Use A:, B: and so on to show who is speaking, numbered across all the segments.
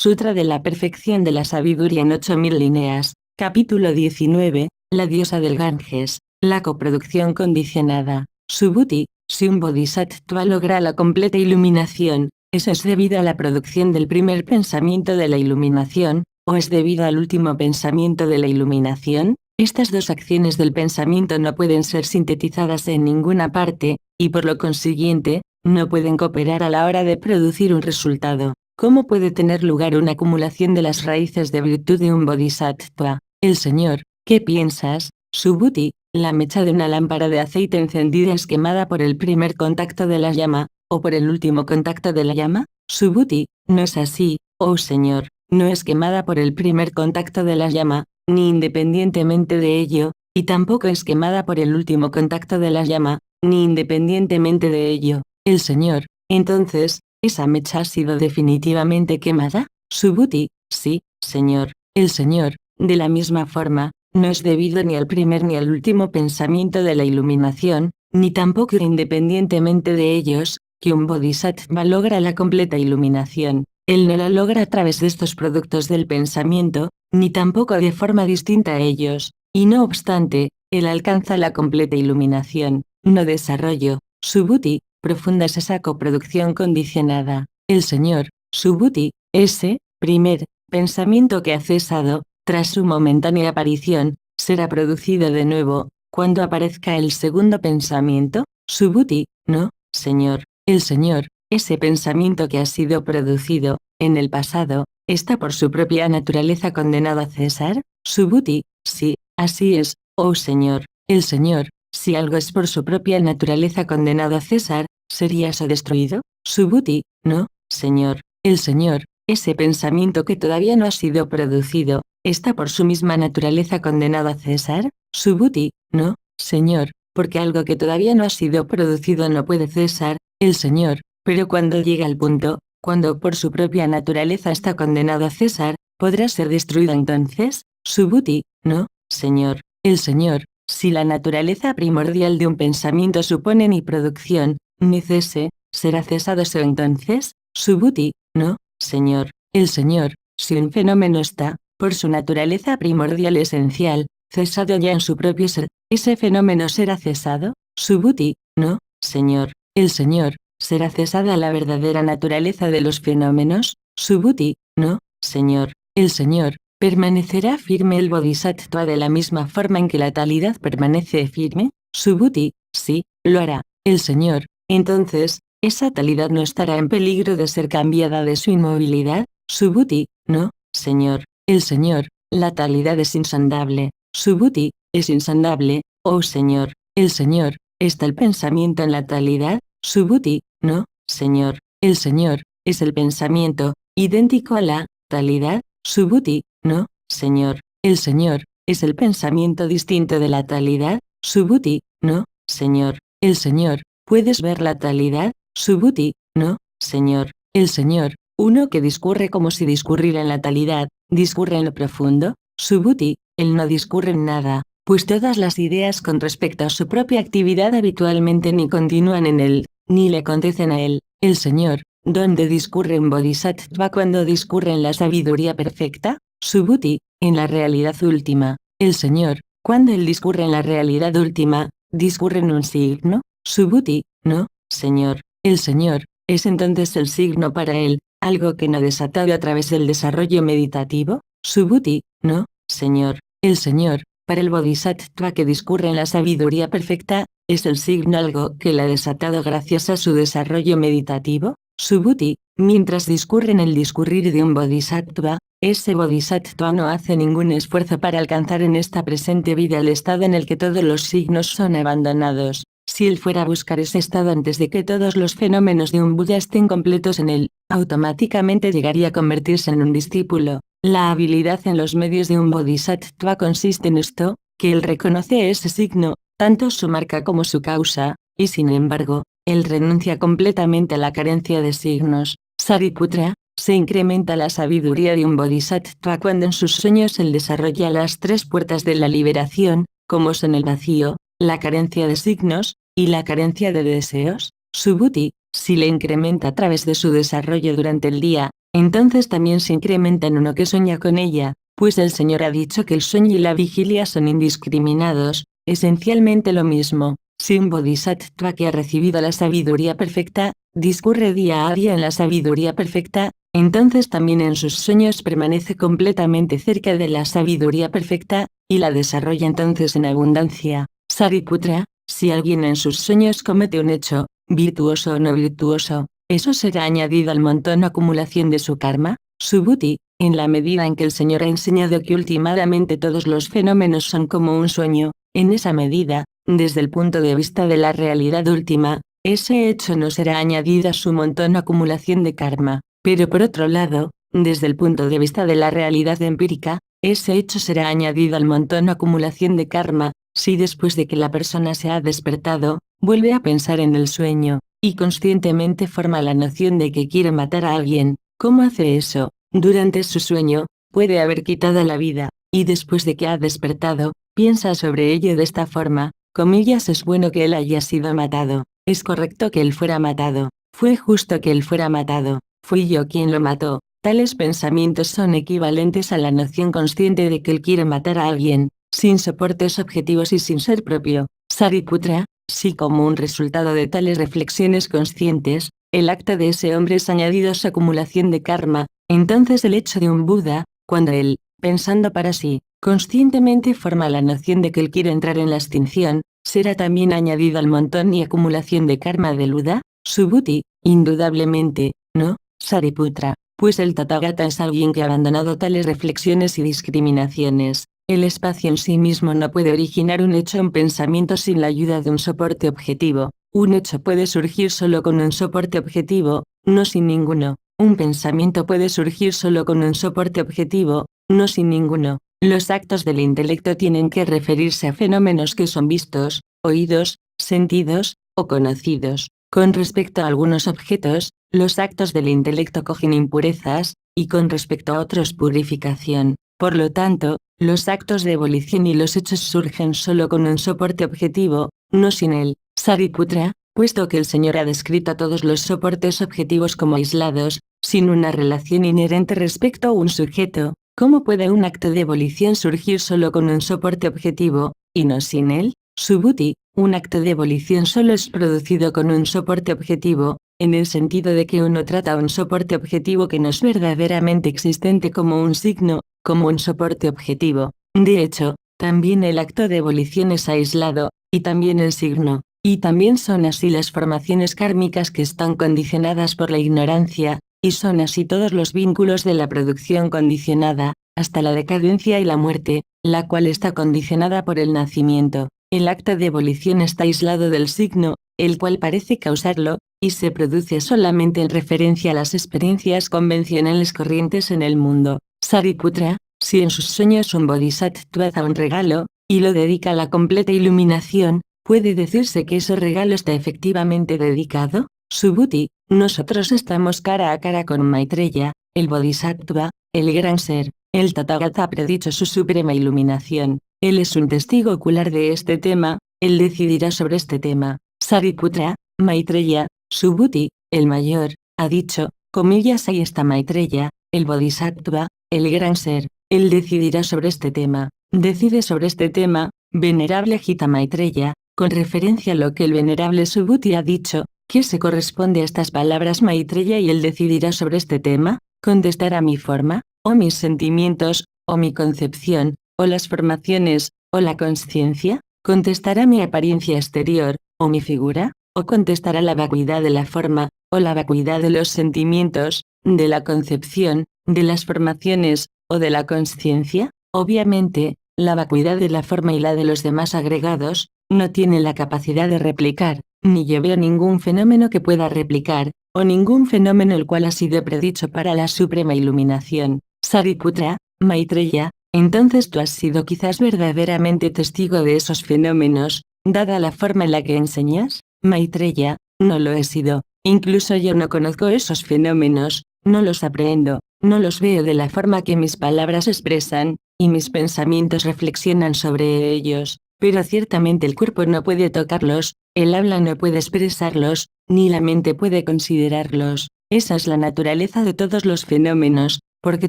A: Sutra de la perfección de la sabiduría en 8000 líneas, capítulo 19, la diosa del Ganges, la coproducción condicionada. Subhuti, si un bodhisattva logra la completa iluminación, ¿eso es debido a la producción del primer pensamiento de la iluminación, o es debido al último pensamiento de la iluminación? Estas dos acciones del pensamiento no pueden ser sintetizadas en ninguna parte, y por lo consiguiente, no pueden cooperar a la hora de producir un resultado. ¿Cómo puede tener lugar una acumulación de las raíces de virtud de un bodhisattva? El Señor, ¿qué piensas? Subhuti, la mecha de una lámpara de aceite encendida es quemada por el primer contacto de la llama, o por el último contacto de la llama. Subhuti, no es así, oh Señor, no es quemada por el primer contacto de la llama, ni independientemente de ello, y tampoco es quemada por el último contacto de la llama, ni independientemente de ello. El Señor, entonces, ¿esa mecha ha sido definitivamente quemada? Subhuti, sí, Señor. El Señor, de la misma forma, no es debido ni al primer ni al último pensamiento de la iluminación, ni tampoco independientemente de ellos, que un bodhisattva logra la completa iluminación. Él no la logra a través de estos productos del pensamiento, ni tampoco de forma distinta a ellos, y no obstante, él alcanza la completa iluminación, no desarrollo. Subhuti, profunda es esa coproducción condicionada. El Señor, Subhuti, ese primer pensamiento que ha cesado, tras su momentánea aparición, será producido de nuevo, cuando aparezca el segundo pensamiento. Subhuti, no, Señor. El Señor, ese pensamiento que ha sido producido, en el pasado, ¿está por su propia naturaleza condenado a cesar? Subhuti, sí, así es, oh Señor. El Señor, si algo es por su propia naturaleza condenado a cesar, ¿sería eso destruido? Subhuti, no, Señor. El Señor, ese pensamiento que todavía no ha sido producido, ¿está por su misma naturaleza condenado a cesar? Subhuti, no, Señor, porque algo que todavía no ha sido producido no puede cesar. El Señor, pero cuando llega al punto, cuando por su propia naturaleza está condenado a cesar, ¿podrá ser destruido entonces? Subhuti, no, Señor. El Señor, si la naturaleza primordial de un pensamiento supone ni producción, ni cese, ¿será cesado eso entonces? Subhuti, no, Señor. El Señor, si un fenómeno está, por su naturaleza primordial esencial, cesado ya en su propio ser, ¿ese fenómeno será cesado? Subhuti, no, Señor. El Señor, ¿será cesada la verdadera naturaleza de los fenómenos? Subhuti, no, Señor. El Señor, ¿permanecerá firme el bodhisattva de la misma forma en que la talidad permanece firme? Subhuti, sí, lo hará. El Señor, entonces, ¿esa talidad no estará en peligro de ser cambiada de su inmovilidad? Subhuti, no, Señor. El Señor, la talidad es insondable. Subhuti, es insondable, oh Señor. El Señor, ¿está el pensamiento en la talidad? Subhuti, no, Señor. El Señor, es el pensamiento, idéntico a la talidad. Subhuti, no, Señor. El Señor, es el pensamiento distinto de la talidad. Subhuti, no, Señor. El Señor, ¿puedes ver la talidad? Subhuti, no, Señor. El Señor, uno que discurre como si discurriera en la talidad, ¿discurre en lo profundo? Subhuti, él no discurre en nada, pues todas las ideas con respecto a su propia actividad habitualmente ni continúan en él, ni le acontecen a él. El Señor, ¿dónde discurre un bodhisattva cuando discurre en la sabiduría perfecta? Subhuti, en la realidad última. El Señor, cuando él discurre en la realidad última, ¿discurre en un signo? Subhuti, no, Señor. El Señor, es entonces el signo para él, algo que no desatado a través del desarrollo meditativo. Subhuti, no, Señor. El Señor, para el bodhisattva que discurre en la sabiduría perfecta, ¿es el signo algo que la ha desatado gracias a su desarrollo meditativo? Subhuti, mientras discurre en el discurrir de un bodhisattva, ese bodhisattva no hace ningún esfuerzo para alcanzar en esta presente vida el estado en el que todos los signos son abandonados. Si él fuera a buscar ese estado antes de que todos los fenómenos de un Buda estén completos en él, automáticamente llegaría a convertirse en un discípulo. La habilidad en los medios de un bodhisattva consiste en esto, que él reconoce ese signo, tanto su marca como su causa, y sin embargo, él renuncia completamente a la carencia de signos. Sariputra, se incrementa la sabiduría de un bodhisattva cuando en sus sueños él desarrolla las tres puertas de la liberación, como son el vacío, la carencia de signos, y la carencia de deseos. Subhuti, si le incrementa a través de su desarrollo durante el día, entonces también se incrementa en uno que sueña con ella, pues el Señor ha dicho que el sueño y la vigilia son indiscriminados, esencialmente lo mismo. Si un bodhisattva que ha recibido la sabiduría perfecta, discurre día a día en la sabiduría perfecta, entonces también en sus sueños permanece completamente cerca de la sabiduría perfecta, y la desarrolla entonces en abundancia. Sariputra, si alguien en sus sueños comete un hecho, virtuoso o no virtuoso, eso será añadido al montón o acumulación de su karma, Subhuti, en la medida en que el Señor ha enseñado que últimamente todos los fenómenos son como un sueño, en esa medida, desde el punto de vista de la realidad última, ese hecho no será añadido a su montón o acumulación de karma, pero por otro lado, desde el punto de vista de la realidad empírica, ese hecho será añadido al montón o acumulación de karma, si después de que la persona se ha despertado, vuelve a pensar en el sueño, y conscientemente forma la noción de que quiere matar a alguien. ¿Cómo hace eso? Durante su sueño, puede haber quitado la vida, y después de que ha despertado, piensa sobre ello de esta forma, comillas, es bueno que él haya sido matado, es correcto que él fuera matado, fue justo que él fuera matado, fui yo quien lo mató. Tales pensamientos son equivalentes a la noción consciente de que él quiere matar a alguien, sin soportes objetivos y sin ser propio. Sariputra, si como un resultado de tales reflexiones conscientes, el acto de ese hombre es añadido a su acumulación de karma, entonces el hecho de un Buda, cuando él, pensando para sí, conscientemente forma la noción de que él quiere entrar en la extinción, será también añadido al montón y acumulación de karma del Buda, Subhuti, indudablemente, ¿no, Sariputra? Pues el Tathagata es alguien que ha abandonado tales reflexiones y discriminaciones. El espacio en sí mismo no puede originar un hecho o un pensamiento sin la ayuda de un soporte objetivo. Un hecho puede surgir solo con un soporte objetivo, no sin ninguno. Un pensamiento puede surgir solo con un soporte objetivo, no sin ninguno. Los actos del intelecto tienen que referirse a fenómenos que son vistos, oídos, sentidos, o conocidos. Con respecto a algunos objetos, los actos del intelecto cogen impurezas, y con respecto a otros purificación. Por lo tanto, los actos de evolución y los hechos surgen solo con un soporte objetivo, no sin él. Sariputra, puesto que el Señor ha descrito a todos los soportes objetivos como aislados, sin una relación inherente respecto a un sujeto, ¿cómo puede un acto de evolución surgir solo con un soporte objetivo, y no sin él? Subhuti, un acto de evolución solo es producido con un soporte objetivo, en el sentido de que uno trata a un soporte objetivo que no es verdaderamente existente como un signo, como un soporte objetivo. De hecho, también el acto de evolución es aislado, y también el signo, y también son así las formaciones kármicas que están condicionadas por la ignorancia, y son así todos los vínculos de la producción condicionada, hasta la decadencia y la muerte, la cual está condicionada por el nacimiento. El acto de evolución está aislado del signo, el cual parece causarlo, y se produce solamente en referencia a las experiencias convencionales corrientes en el mundo. Sariputra, si en sus sueños un bodhisattva da un regalo, y lo dedica a la completa iluminación, ¿puede decirse que ese regalo está efectivamente dedicado? Subhuti, nosotros estamos cara a cara con Maitreya, el bodhisattva, el gran ser. El Tathagata ha predicho su suprema iluminación. Él es un testigo ocular de este tema, él decidirá sobre este tema. Sariputra, Maitreya, Subhuti, el mayor, ha dicho, comillas, ahí está Maitreya, el bodhisattva, el gran ser, él decidirá sobre este tema. Decide sobre este tema, venerable Gita Maitreya, con referencia a lo que el venerable Subhuti ha dicho, ¿qué se corresponde a estas palabras Maitreya y él decidirá sobre este tema? Contestará mi forma, o mis sentimientos, o mi concepción, o las formaciones, o la consciencia, contestará mi apariencia exterior, o mi figura, o contestará la vacuidad de la forma, o la vacuidad de los sentimientos, de la concepción, de las formaciones, o de la consciencia. Obviamente, la vacuidad de la forma y la de los demás agregados, no tiene la capacidad de replicar, ni yo veo ningún fenómeno que pueda replicar, o ningún fenómeno el cual ha sido predicho para la suprema iluminación. Sariputra, Maitreya, entonces tú has sido quizás verdaderamente testigo de esos fenómenos, dada la forma en la que enseñas. Maitreya, no lo he sido, incluso yo no conozco esos fenómenos, no los aprendo, no los veo de la forma que mis palabras expresan, y mis pensamientos reflexionan sobre ellos, pero ciertamente el cuerpo no puede tocarlos, el habla no puede expresarlos, ni la mente puede considerarlos. Esa es la naturaleza de todos los fenómenos, porque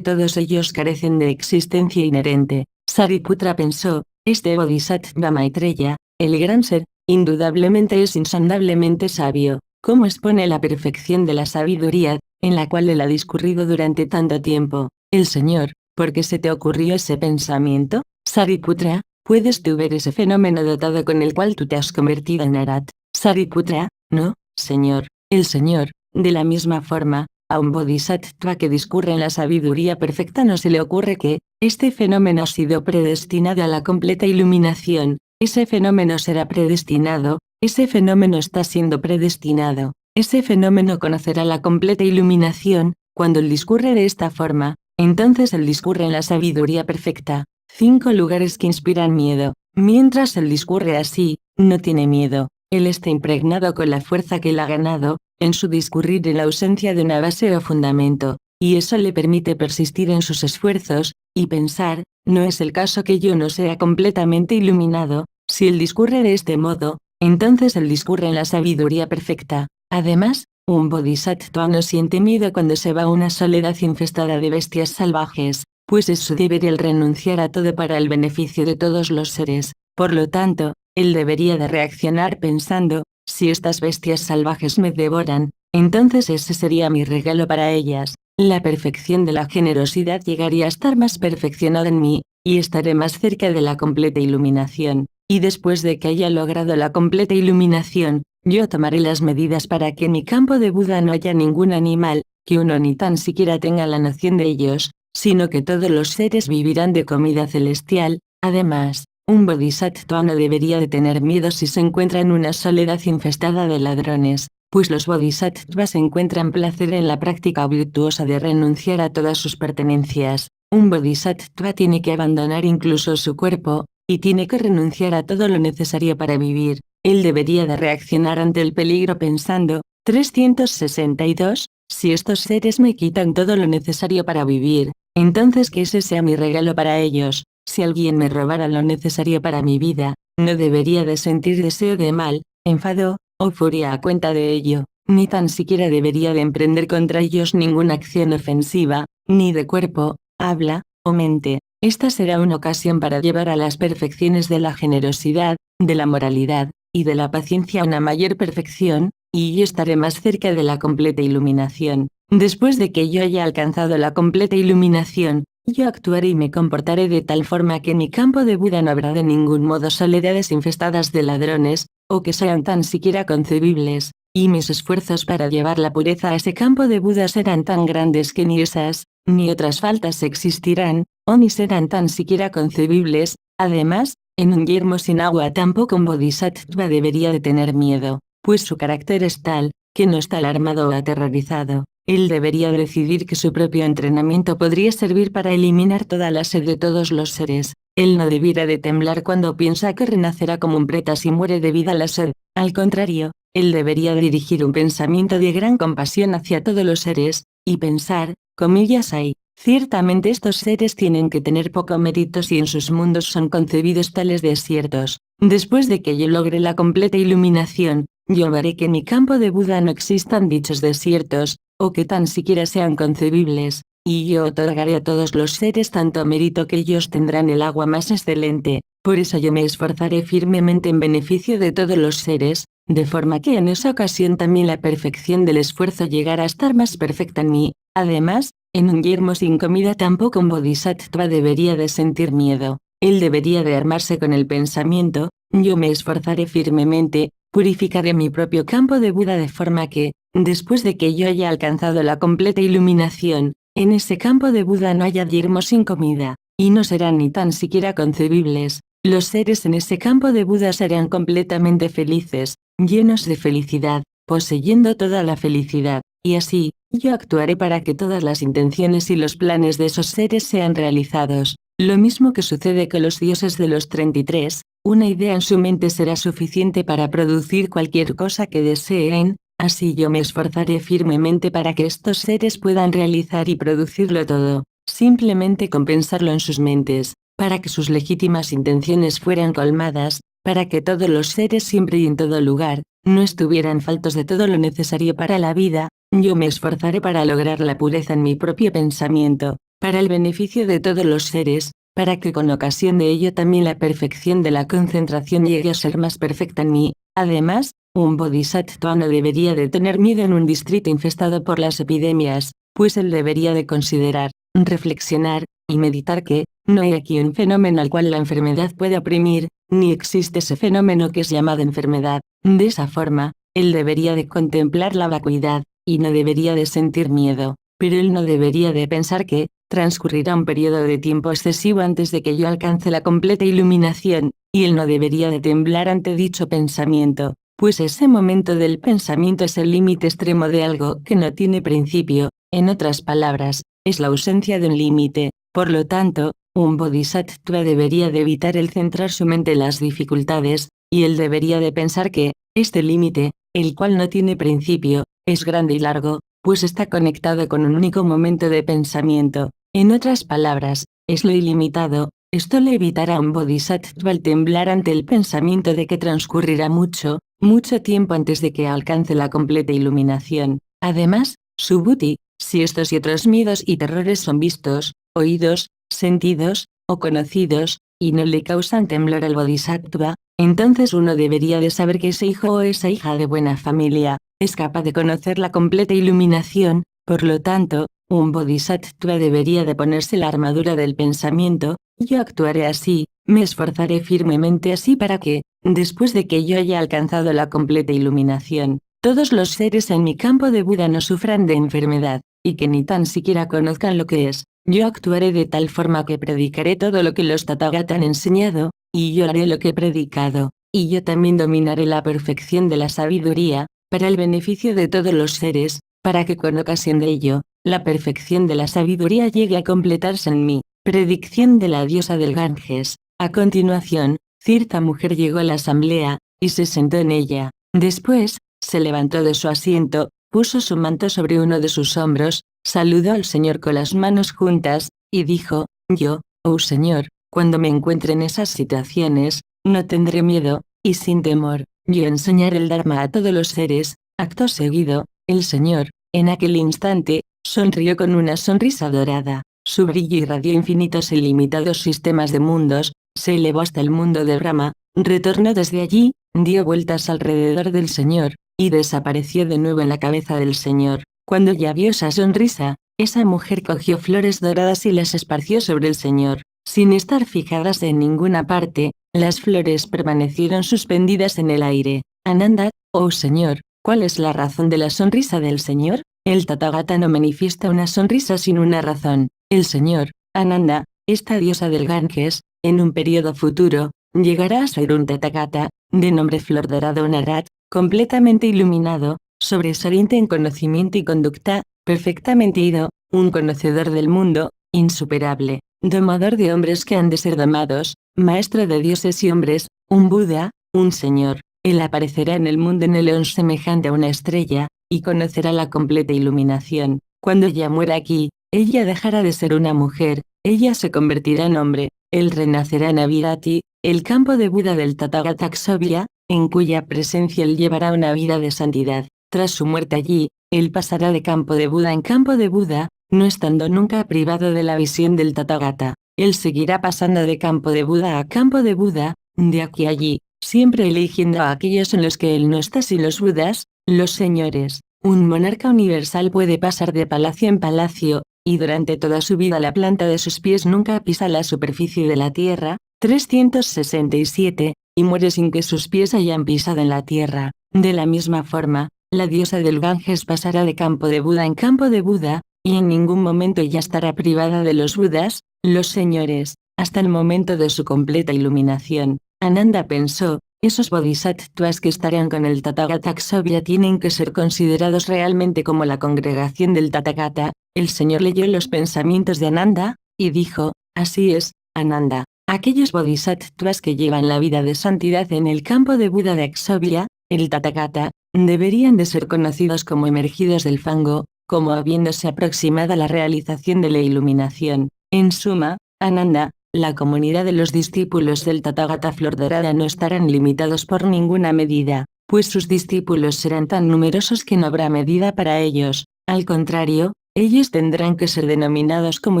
A: todos ellos carecen de existencia inherente. Sariputra pensó, este Bodhisattva Maitreya, el gran ser, indudablemente es insondablemente sabio. ¿Cómo expone la perfección de la sabiduría, en la cual él ha discurrido durante tanto tiempo? El Señor, ¿por qué se te ocurrió ese pensamiento? Sariputra, ¿puedes tú ver ese fenómeno dotado con el cual tú te has convertido en Arat? Sariputra, no, Señor. El Señor, de la misma forma, a un bodhisattva que discurre en la sabiduría perfecta no se le ocurre que, este fenómeno ha sido predestinado a la completa iluminación, ese fenómeno será predestinado, ese fenómeno está siendo predestinado, ese fenómeno conocerá la completa iluminación, cuando él discurre de esta forma, entonces él discurre en la sabiduría perfecta. 5 lugares que inspiran miedo. Mientras él discurre así, no tiene miedo, él está impregnado con la fuerza que él ha ganado, en su discurrir en la ausencia de una base o fundamento, y eso le permite persistir en sus esfuerzos, y pensar, no es el caso que yo no sea completamente iluminado, si él discurre de este modo, entonces él discurre en la sabiduría perfecta. Además, un bodhisattva no siente miedo cuando se va a una soledad infestada de bestias salvajes, pues es su deber el renunciar a todo para el beneficio de todos los seres. Por lo tanto, él debería de reaccionar pensando, si estas bestias salvajes me devoran, entonces ese sería mi regalo para ellas. La perfección de la generosidad llegaría a estar más perfeccionada en mí, y estaré más cerca de la completa iluminación. Y después de que haya logrado la completa iluminación, yo tomaré las medidas para que en mi campo de Buda no haya ningún animal, que uno ni tan siquiera tenga la noción de ellos, sino que todos los seres vivirán de comida celestial. Además, un bodhisattva no debería de tener miedo si se encuentra en una soledad infestada de ladrones, pues los bodhisattvas encuentran placer en la práctica virtuosa de renunciar a todas sus pertenencias. Un bodhisattva tiene que abandonar incluso su cuerpo, y tiene que renunciar a todo lo necesario para vivir. Él debería de reaccionar ante el peligro pensando, 362, si estos seres me quitan todo lo necesario para vivir, entonces que ese sea mi regalo para ellos. Si alguien me robara lo necesario para mi vida, no debería de sentir deseo de mal, enfado, o furia a cuenta de ello, ni tan siquiera debería de emprender contra ellos ninguna acción ofensiva, ni de cuerpo, habla, o mente. Esta será una ocasión para llevar a las perfecciones de la generosidad, de la moralidad, y de la paciencia a una mayor perfección, y yo estaré más cerca de la completa iluminación. Después de que yo haya alcanzado la completa iluminación, yo actuaré y me comportaré de tal forma que en mi campo de Buda no habrá de ningún modo soledades infestadas de ladrones, o que sean tan siquiera concebibles, y mis esfuerzos para llevar la pureza a ese campo de Buda serán tan grandes que ni esas, ni otras faltas existirán, o ni serán tan siquiera concebibles. Además, en un yermo sin agua tampoco un bodhisattva debería de tener miedo, pues su carácter es tal, que no está alarmado o aterrorizado. Él debería decidir que su propio entrenamiento podría servir para eliminar toda la sed de todos los seres. Él no debiera de temblar cuando piensa que renacerá como un preta si muere debido a la sed. Al contrario, él debería dirigir un pensamiento de gran compasión hacia todos los seres, y pensar, comillas ahí, ciertamente estos seres tienen que tener poco mérito si en sus mundos son concebidos tales desiertos. Después de que yo logre la completa iluminación, yo haré que en mi campo de Buda no existan dichos desiertos, o que tan siquiera sean concebibles, y yo otorgaré a todos los seres tanto mérito que ellos tendrán el agua más excelente. Por eso yo me esforzaré firmemente en beneficio de todos los seres, de forma que en esa ocasión también la perfección del esfuerzo llegará a estar más perfecta en mí. Además, en un yermo sin comida tampoco un bodhisattva debería de sentir miedo. Él debería de armarse con el pensamiento, yo me esforzaré firmemente, purificaré mi propio campo de Buda de forma que, después de que yo haya alcanzado la completa iluminación, en ese campo de Buda no haya yermo sin comida, y no serán ni tan siquiera concebibles. Los seres en ese campo de Buda serán completamente felices, llenos de felicidad, poseyendo toda la felicidad, y así, yo actuaré para que todas las intenciones y los planes de esos seres sean realizados. Lo mismo que sucede con los dioses de los 33, una idea en su mente será suficiente para producir cualquier cosa que deseen, así yo me esforzaré firmemente para que estos seres puedan realizar y producirlo todo, simplemente con pensarlo en sus mentes, para que sus legítimas intenciones fueran colmadas, para que todos los seres siempre y en todo lugar, no estuvieran faltos de todo lo necesario para la vida, Yo me esforzaré para lograr la pureza en mi propio pensamiento, para el beneficio de todos los seres, para que con ocasión de ello también la perfección de la concentración llegue a ser más perfecta en mí. Además, un bodhisattva no debería de tener miedo en un distrito infestado por las epidemias, pues él debería de considerar, reflexionar, y meditar que, no hay aquí un fenómeno al cual la enfermedad puede oprimir, ni existe ese fenómeno que es llamado enfermedad. De esa forma, él debería de contemplar la vacuidad, y no debería de sentir miedo, pero él no debería de pensar que, transcurrirá un periodo de tiempo excesivo antes de que yo alcance la completa iluminación, y él no debería de temblar ante dicho pensamiento, pues ese momento del pensamiento es el límite extremo de algo que no tiene principio, en otras palabras, es la ausencia de un límite. Por lo tanto, un bodhisattva debería de evitar el centrar su mente en las dificultades, y él debería de pensar que, este límite, el cual no tiene principio, es grande y largo, pues está conectado con un único momento de pensamiento. En otras palabras, es lo ilimitado. Esto le evitará a un bodhisattva el temblar ante el pensamiento de que transcurrirá mucho, mucho tiempo antes de que alcance la completa iluminación. Además, Subhuti, si estos y otros miedos y terrores son vistos, oídos, sentidos, o conocidos, y no le causan temblor al bodhisattva, entonces uno debería de saber que ese hijo o esa hija de buena familia es capaz de conocer la completa iluminación. Por lo tanto, un bodhisattva debería de ponerse la armadura del pensamiento. Yo actuaré así, me esforzaré firmemente así para que, después de que yo haya alcanzado la completa iluminación, todos los seres en mi campo de Buda no sufran de enfermedad, y que ni tan siquiera conozcan lo que es. Yo actuaré de tal forma que predicaré todo lo que los Tathagata han enseñado, y yo haré lo que he predicado, y yo también dominaré la perfección de la sabiduría, para el beneficio de todos los seres, para que con ocasión de ello, la perfección de la sabiduría llegue a completarse en mí. Predicción de la diosa del Ganges. A continuación, cierta mujer llegó a la asamblea, y se sentó en ella. Después, se levantó de su asiento, puso su manto sobre uno de sus hombros, saludó al Señor con las manos juntas, y dijo: yo, oh Señor, cuando me encuentre en esas situaciones, no tendré miedo, y sin temor, yo enseñaré el Dharma a todos los seres. Acto seguido, el Señor, en aquel instante, sonrió con una sonrisa dorada. Su brillo irradió infinitos e ilimitados sistemas de mundos, se elevó hasta el mundo de Brahma, retornó desde allí, dio vueltas alrededor del Señor, y desapareció de nuevo en la cabeza del Señor. Cuando ya vio esa sonrisa, esa mujer cogió flores doradas y las esparció sobre el Señor. Sin estar fijadas en ninguna parte, las flores permanecieron suspendidas en el aire. Ananda, oh Señor, ¿cuál es la razón de la sonrisa del Señor? El Tathagata no manifiesta una sonrisa sin una razón. El Señor, Ananda, esta diosa del Ganges, en un periodo futuro, llegará a ser un Tathagata, de nombre Flor Dorada o Narat, completamente iluminado, sobresaliente en conocimiento y conducta, perfectamente ido, un conocedor del mundo, insuperable, domador de hombres que han de ser domados, maestro de dioses y hombres, un Buda, un Señor. Él aparecerá en el mundo en el león semejante a una estrella, y conocerá la completa iluminación. Cuando ella muera aquí, ella dejará de ser una mujer, ella se convertirá en hombre, él renacerá en Avirati, el campo de Buda del Tathagata Akshobhya, en cuya presencia él llevará una vida de santidad. Tras su muerte allí, él pasará de campo de Buda en campo de Buda, no estando nunca privado de la visión del Tathagata. Él seguirá pasando de campo de Buda a campo de Buda, de aquí a allí, siempre eligiendo a aquellos en los que él no está sin los Budas, los señores. Un monarca universal puede pasar de palacio en palacio, y durante toda su vida la planta de sus pies nunca pisa la superficie de la tierra. 367, y muere sin que sus pies hayan pisado en la tierra. De la misma forma, la diosa del Ganges pasará de campo de Buda en campo de Buda, y en ningún momento ella estará privada de los Budas, los señores, hasta el momento de su completa iluminación. Ananda pensó: esos bodhisattvas que estarán con el Tathagata Akshobhya tienen que ser considerados realmente como la congregación del Tathagata. El Señor leyó los pensamientos de Ananda, y dijo: así es, Ananda. Aquellos bodhisattvas que llevan la vida de santidad en el campo de Buda de Akshobhya, el Tathagata, deberían de ser conocidos como emergidos del fango, como habiéndose aproximado a la realización de la iluminación. En suma, Ananda, la comunidad de los discípulos del Tathagata Flor Dorada no estarán limitados por ninguna medida, pues sus discípulos serán tan numerosos que no habrá medida para ellos. Al contrario, ellos tendrán que ser denominados como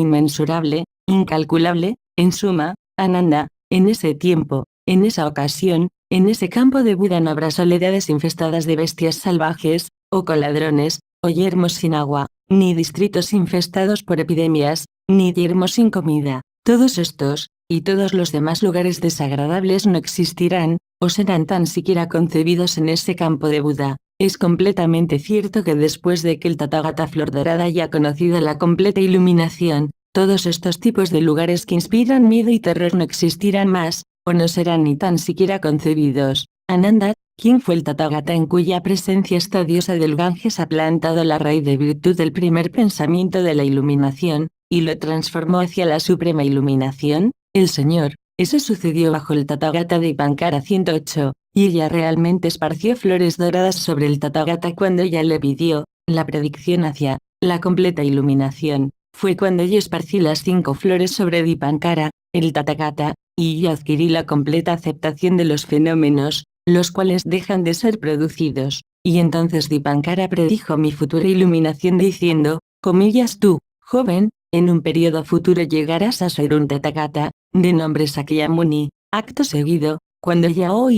A: inmensurable, incalculable, en suma, Ananda. En ese tiempo, en esa ocasión, en ese campo de Buda no habrá soledades infestadas de bestias salvajes, o con ladrones, o yermos sin agua, ni distritos infestados por epidemias, ni yermos sin comida. Todos estos, y todos los demás lugares desagradables no existirán, o serán tan siquiera concebidos en ese campo de Buda. Es completamente cierto que después de que el Tathagata Flor Dorada haya conocido la completa iluminación, todos estos tipos de lugares que inspiran miedo y terror no existirán más, o no serán ni tan siquiera concebidos. Ananda, ¿quién fue el Tathagata en cuya presencia esta diosa del Ganges ha plantado la raíz de virtud del primer pensamiento de la iluminación, y lo transformó hacia la suprema iluminación? El Señor. Eso sucedió bajo el Tathagata de Dipankara 108, y ella realmente esparció flores doradas sobre el Tathagata cuando ella le pidió la predicción hacia la completa iluminación. Fue cuando yo esparcí las 5 flores sobre Dipankara, el Tathagata, y yo adquirí la completa aceptación de los fenómenos, los cuales dejan de ser producidos. Y entonces Dipankara predijo mi futura iluminación diciendo, comillas tú, joven, en un periodo futuro llegarás a ser un Tathagata, de nombre Sakyamuni. Acto seguido, cuando ya o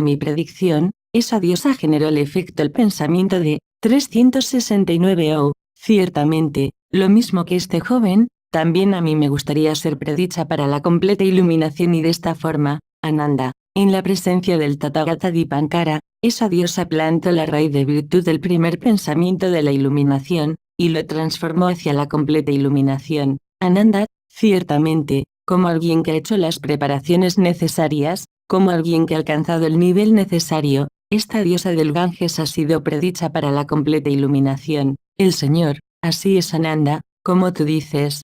A: mi predicción, esa diosa generó el efecto el pensamiento de 369 ciertamente, lo mismo que este joven, también a mí me gustaría ser predicha para la completa iluminación y de esta forma, Ananda, en la presencia del Tathagata Dipankara, esa diosa plantó la raíz de virtud del primer pensamiento de la iluminación, y lo transformó hacia la completa iluminación. Ananda, ciertamente, como alguien que ha hecho las preparaciones necesarias, como alguien que ha alcanzado el nivel necesario, esta diosa del Ganges ha sido predicha para la completa iluminación. El Señor, así es Ananda, como tú dices.